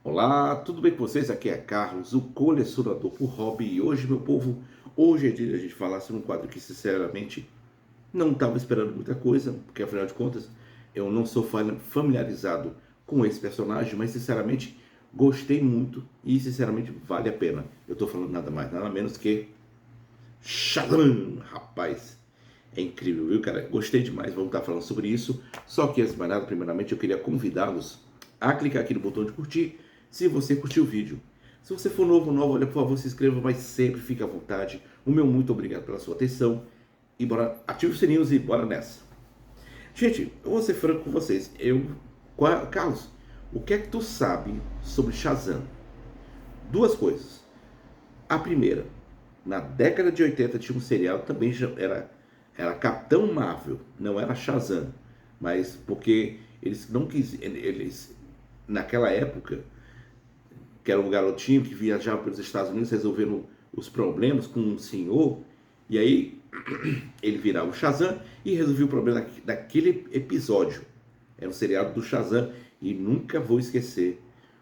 Olá, tudo bem com vocês? Aqui é Carlos, o colecionador por hobby. E hoje, meu povo, hoje é dia de a gente falar sobre um quadro que, sinceramente, não estava esperando muita coisa, porque, afinal de contas, eu não sou familiarizado com esse personagem, mas, sinceramente, gostei muito e, sinceramente, vale a pena. Eu estou falando nada mais, nada menos que Shazam, rapaz. É incrível, viu, cara? Gostei demais, vamos estar falando sobre isso. Só que, antes de mais nada, primeiramente, eu queria convidá-los a clicar aqui no botão de curtir, se você curtiu o vídeo. Se você for novo, olha, por favor, se inscreva, mas sempre fique à vontade. O meu muito obrigado pela sua atenção. E bora, ative os sininhos e bora nessa. Gente, eu vou ser franco com vocês. Carlos, o que é que tu sabe sobre Shazam? Duas coisas. A primeira, na década de 80 tinha um serial, também já era Capitão Marvel, não era Shazam, mas porque eles não quisiam, eles naquela época, que era um garotinho que viajava pelos Estados Unidos resolvendo os problemas com um senhor, e aí ele virava o Shazam e resolvia o problema daquele episódio. Era um seriado do Shazam e nunca vou esquecer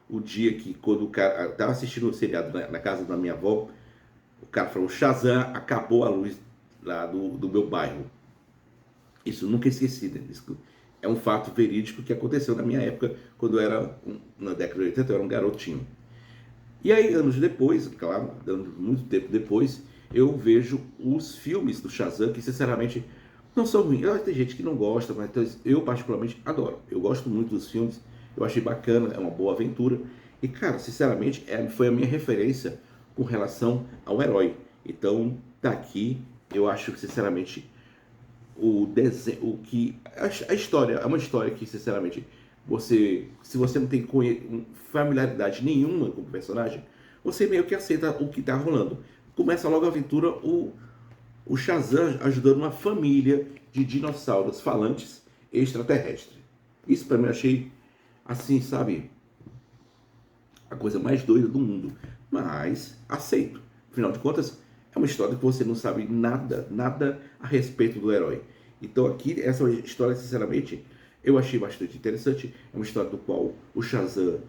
o dia que, quando o cara estava assistindo o seriado na casa da minha avó, o cara falou: Shazam, acabou a luz lá do meu bairro. Isso nunca esqueci, né? Isso é um fato verídico que aconteceu na minha época, quando eu era, na década de 80, eu era um garotinho. E aí, anos depois, claro, dando muito tempo depois, eu vejo os filmes do Shazam, que sinceramente não são ruins. Tem gente que não gosta, mas eu particularmente adoro. Eu gosto muito dos filmes, eu achei bacana, é uma boa aventura. E, cara, sinceramente, foi a minha referência com relação ao herói. Então, daqui, eu acho que, sinceramente, o desenho, a história é uma história que, sinceramente, se você não tem familiaridade nenhuma com o personagem, você meio que aceita o que está rolando. Começa logo a aventura, o Shazam ajudando uma família de dinossauros falantes extraterrestres. Isso para mim eu achei assim, sabe, a coisa mais doida do mundo, mas aceito. Afinal de contas, é uma história que você não sabe nada a respeito do herói. Então aqui, essa história, sinceramente, eu achei bastante interessante. É uma história do qual o Shazam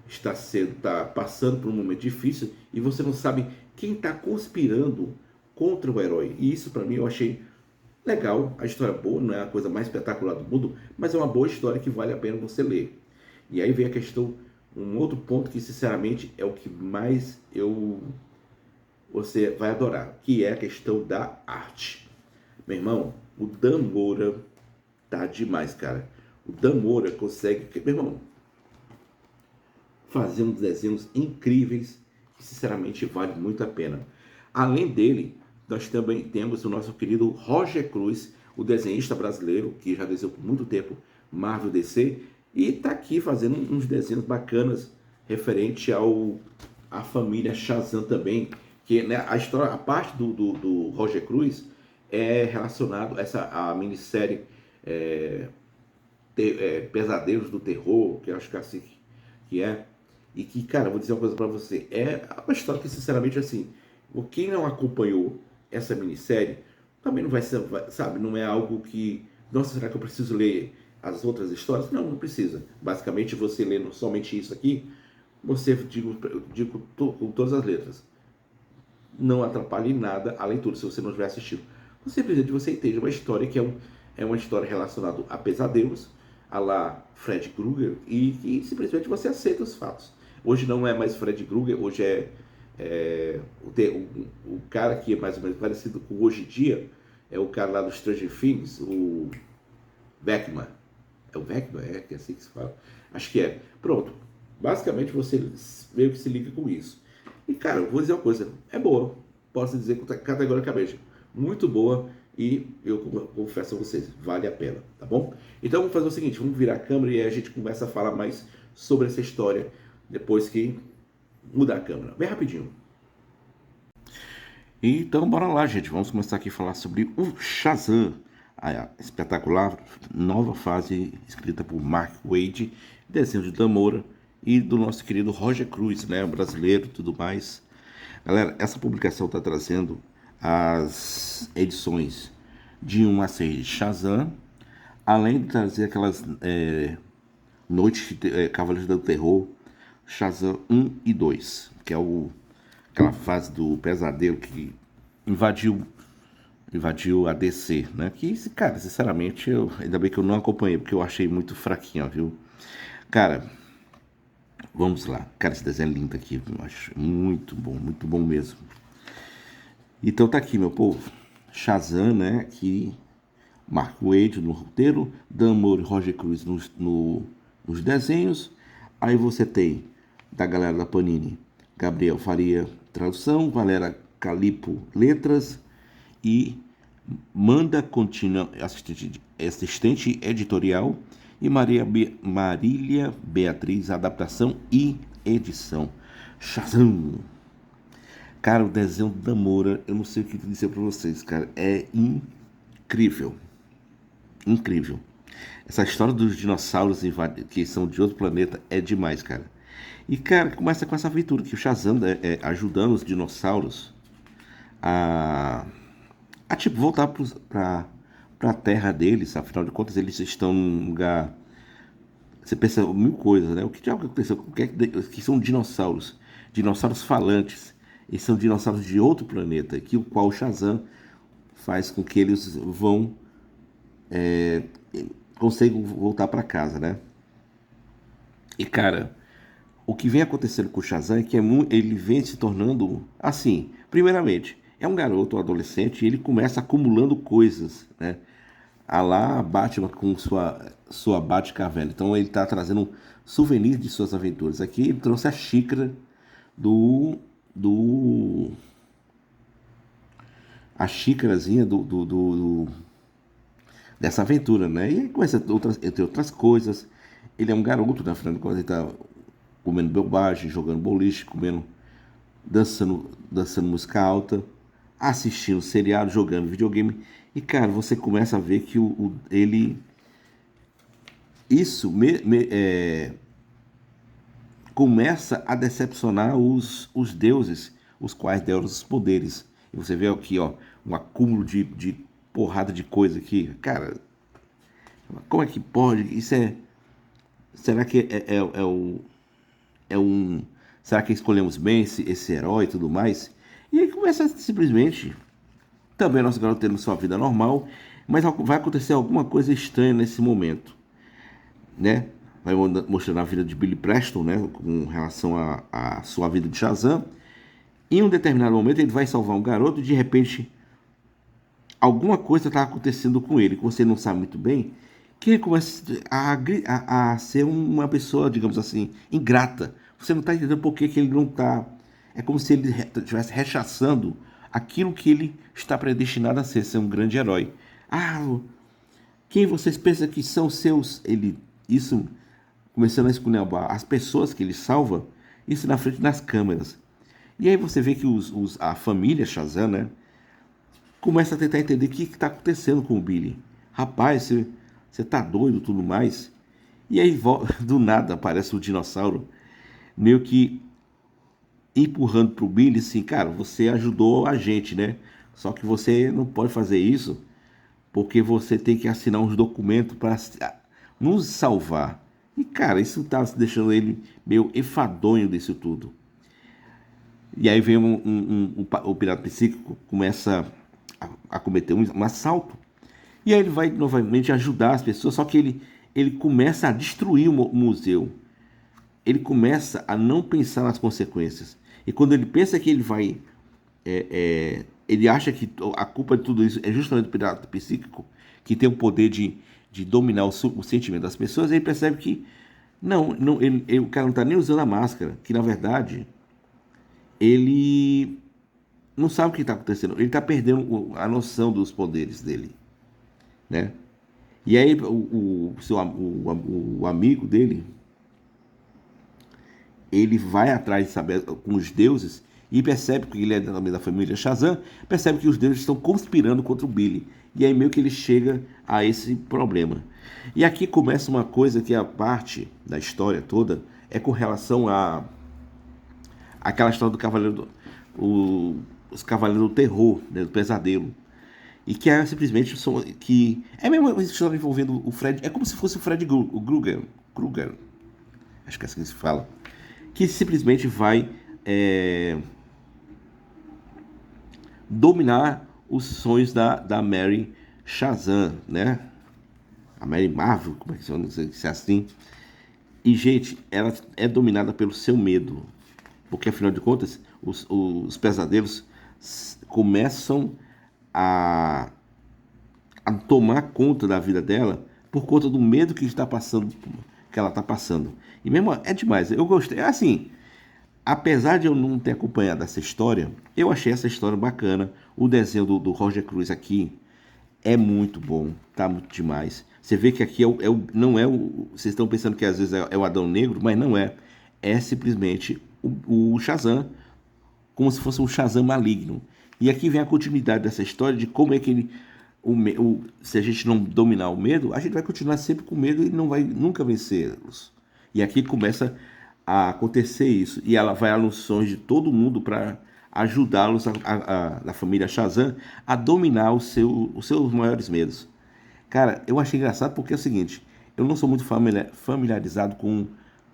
está passando por um momento difícil e você não sabe quem está conspirando contra o herói. E isso para mim eu achei legal. A história é boa, não é a coisa mais espetacular do mundo, mas é uma boa história que vale a pena você ler. E aí vem a questão, um outro ponto que sinceramente é o que mais você vai adorar, que é a questão da arte. Meu irmão, o Dan Moura tá demais, cara. O Dan Moura consegue, meu irmão, fazer uns desenhos incríveis que sinceramente vale muito a pena. Além dele, nós também temos o nosso querido Roger Cruz, o desenhista brasileiro que já desenhou por muito tempo Marvel DC e está aqui fazendo uns desenhos bacanas referente ao a família Shazam também, que né, a história, a parte do Roger Cruz é relacionado a a minissérie Pesadelos do Terror, que eu acho que é assim que é. E que, cara, vou dizer uma coisa pra você. É uma história que, sinceramente, assim, quem não acompanhou essa minissérie também não vai ser, sabe, não é algo que. Nossa, será que eu preciso ler as outras histórias? Não, não precisa. Basicamente, você lendo somente isso aqui, você, digo com todas as letras, não atrapalhe em nada a leitura, se você não tiver assistido. Simplesmente você entende uma história que é uma história relacionada a pesadelos, a lá Fred Krueger, e simplesmente você aceita os fatos. Hoje não é mais Fred Krueger, hoje o cara que é mais ou menos parecido com hoje em dia, é o cara lá do Stranger Things, o Beckman. É o Beckman? É, que é assim que se fala. Acho que é. Pronto. Basicamente você meio que se liga com isso. E cara, eu vou dizer uma coisa, é boa. Posso dizer categoricamente. Muito boa e eu confesso a vocês, vale a pena, tá bom? Então vamos fazer o seguinte, vamos virar a câmera e aí a gente começa a falar mais sobre essa história depois que mudar a câmera. Bem rapidinho. Então, bora lá, gente. Vamos começar aqui a falar sobre o Shazam, a espetacular nova fase escrita por Mark Waid, desenho de Dan Moura e do nosso querido Roger Cruz, né, brasileiro e tudo mais. Galera, essa publicação está trazendo as edições de 1 a 6 de Shazam, além de trazer aquelas Noites de Cavaleiros do Terror, Shazam 1 e 2, que é aquela fase do pesadelo que invadiu a DC, né? Que, cara, sinceramente, ainda bem que eu não acompanhei, porque eu achei muito fraquinho, viu? Cara, vamos lá. Cara, esse desenho é lindo aqui, eu acho muito bom mesmo. Então tá aqui, meu povo. Shazam, né? Aqui, Mark Waid no roteiro, Dan Mora e Roger Cruz nos desenhos. Aí você tem, da galera da Panini, Gabriel Faria, tradução, Valéria Calipo, letras, e Manda Contínua, assistente editorial, e Marília Beatriz, adaptação e edição. Shazam! Cara, o desenho da Moura, eu não sei o que dizer pra vocês, cara, é incrível. Incrível. Essa história dos dinossauros que são de outro planeta é demais, cara. E, cara, começa com essa aventura que o Shazam ajudando os dinossauros a tipo, voltar pra terra deles. Afinal de contas, eles estão num lugar. Você pensa mil coisas, né? O que diabo aconteceu? Que são dinossauros? Dinossauros falantes. Eles são dinossauros de outro planeta, que o qual o Shazam faz com que eles consigam voltar para casa, né? E, cara, o que vem acontecendo com o Shazam é que ele vem se tornando assim. Primeiramente, é um garoto, um adolescente, e ele começa acumulando coisas, né? A lá Batman com sua Batcaverna. Então ele está trazendo souvenirs de suas aventuras. Aqui ele trouxe a xícara do a xícarazinha dessa aventura, né? E aí começa entre outras coisas. Ele é um garoto, né? Afinal de contas, ele tá comendo bobagem, jogando boliche, dançando música alta, assistindo seriado, jogando videogame. E, cara, você começa a ver que ele. Isso começa a decepcionar os deuses, os quais deram os poderes. E você vê aqui, ó, um acúmulo de porrada de coisa aqui. Cara, como é que pode? Isso é. Será que é um. Será que escolhemos bem esse herói e tudo mais? E aí começa simplesmente. Também nosso garoto tendo sua vida normal, mas vai acontecer alguma coisa estranha nesse momento, né? Vai mostrando a vida de Billy Preston, né? Com relação à sua vida de Shazam. Em um determinado momento ele vai salvar um garoto e de repente alguma coisa está acontecendo com ele, que você não sabe muito bem, que ele começa a ser uma pessoa, digamos assim, ingrata. Você não está entendendo por que ele não está. É como se ele estivesse rechaçando aquilo que ele está predestinado a ser um grande herói. Ah, quem vocês pensam que são seus? Isso começando a esculhambar as pessoas que ele salva, isso na frente das câmeras. E aí você vê que a família Shazam, né, começa a tentar entender o que está acontecendo com o Billy. Rapaz, você tá doido e tudo mais. E aí do nada aparece o dinossauro, meio que empurrando pro Billy assim, cara, você ajudou a gente, né? Só que você não pode fazer isso porque você tem que assinar uns documentos para nos salvar. E, cara, isso tá deixando ele meio enfadonho disso tudo. E aí vem o pirata psíquico, começa a cometer um assalto. E aí ele vai novamente ajudar as pessoas, só que ele começa a destruir o museu. Ele começa a não pensar nas consequências. E quando ele pensa que ele vai... ele acha que a culpa de tudo isso é justamente do pirata psíquico, que tem o poder de dominar o sentimento das pessoas, ele percebe que o cara não está nem usando a máscara, que na verdade ele não sabe o que está acontecendo, ele está perdendo a noção dos poderes dele, né? E aí o amigo dele, ele vai atrás de saber com os deuses e percebe que ele é também da família Shazam, percebe que os deuses estão conspirando contra o Billy. E aí meio que ele chega a esse problema. E aqui começa uma coisa que é a parte da história toda é com relação a aquela história do cavaleiro os cavaleiros do terror, né, do pesadelo. E que é simplesmente que é mesmo uma história envolvendo o Fred, é como se fosse o Fred Krueger, acho que é assim que se fala, que simplesmente vai dominar os sonhos da Mary Shazam, né? A Mary Marvel, como é que se é assim? E, gente, ela é dominada pelo seu medo, porque afinal de contas, os pesadelos começam a, a tomar conta da vida dela por conta do medo que está passando, que ela está passando. E mesmo é demais. Eu gostei. É assim, apesar de eu não ter acompanhado essa história, eu achei essa história bacana. O desenho do Roger Cruz aqui é muito bom, tá muito demais. Você vê que aqui não é o. Vocês estão pensando que às vezes é o Adão Negro, mas não é. É simplesmente o Shazam, como se fosse um Shazam maligno. E aqui vem a continuidade dessa história de como é que ele. Se a gente não dominar o medo, a gente vai continuar sempre com medo e não vai nunca vencê-los. E aqui começa a acontecer isso. E ela vai nos sonhos de todo mundo para ajudá-los, da família Shazam, a dominar os seus maiores medos. Cara, eu achei engraçado porque é o seguinte, eu não sou muito familiarizado com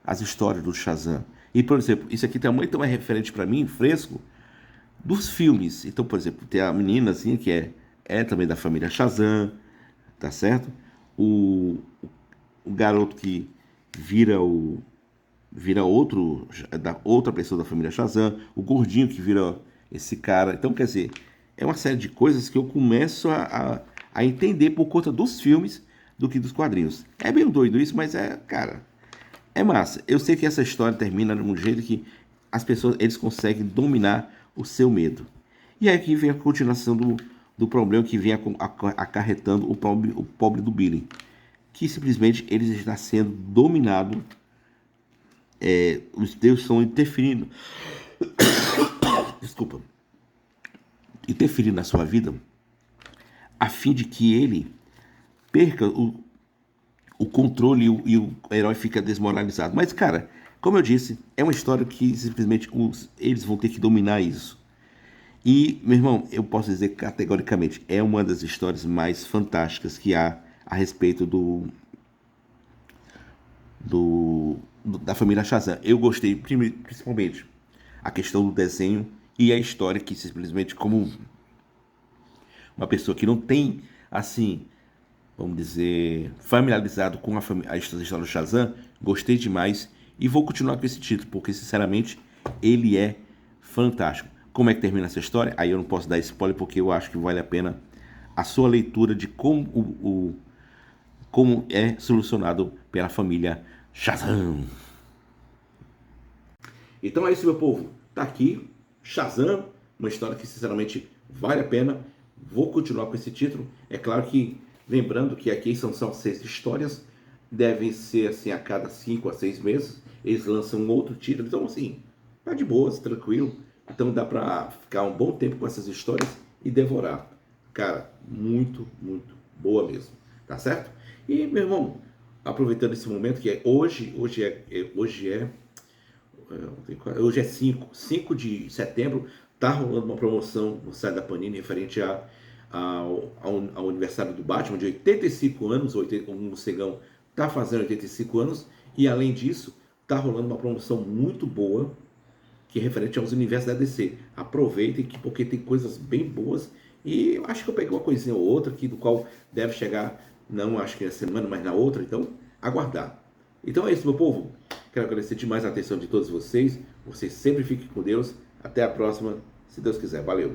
as histórias do Shazam. E, por exemplo, isso aqui também é referente para mim, fresco, dos filmes. Então, por exemplo, tem a menina assim, que é também da família Shazam, tá certo? O garoto que vira vira outra pessoa da família Shazam, o gordinho que vira esse cara. Então, quer dizer, é uma série de coisas que eu começo a entender por conta dos filmes do que dos quadrinhos. É meio doido isso, mas cara, é massa. Eu sei que essa história termina de um jeito que eles conseguem dominar o seu medo. E aí aqui vem a continuação do problema que vem acarretando o pobre do Billy, que simplesmente ele está sendo dominado. Os deuses estão interferindo, desculpa, interferindo na sua vida, a fim de que ele perca o controle e o herói fica desmoralizado. Mas, cara, como eu disse, é uma história que simplesmente eles vão ter que dominar isso. E, meu irmão, eu posso dizer categoricamente, é uma das histórias mais fantásticas que há a respeito da família Shazam. Eu gostei principalmente a questão do desenho e a história, que simplesmente, como uma pessoa que não tem, assim, vamos dizer, familiarizado com a história do Shazam, gostei demais e vou continuar com esse título, porque sinceramente ele é fantástico. Como é que termina essa história? Aí eu não posso dar spoiler, porque eu acho que vale a pena a sua leitura de como é solucionado pela família Shazam. Então é isso, meu povo. Tá aqui, Shazam, uma história que sinceramente vale a pena. Vou continuar com esse título. É claro que, lembrando que aqui são 6 histórias, devem ser assim a cada 5 a 6 meses. Eles lançam um outro título. Então, assim, tá de boas, tranquilo. Então dá pra ficar um bom tempo com essas histórias e devorar. Cara, muito, muito boa mesmo. Tá certo? E, meu irmão, aproveitando esse momento que hoje é 5 de setembro, tá rolando uma promoção no site da Panini referente ao aniversário do Batman de 85 anos, o morcegão tá fazendo 85 anos, e além disso, tá rolando uma promoção muito boa, que é referente aos universos da DC. Aproveitem, porque tem coisas bem boas, e eu acho que eu peguei uma coisinha ou outra aqui, do qual deve chegar, não acho que na semana, mas na outra, então aguardar. Então é isso, meu povo. Quero agradecer demais a atenção de todos vocês. Vocês sempre fiquem com Deus. Até a próxima, se Deus quiser. Valeu!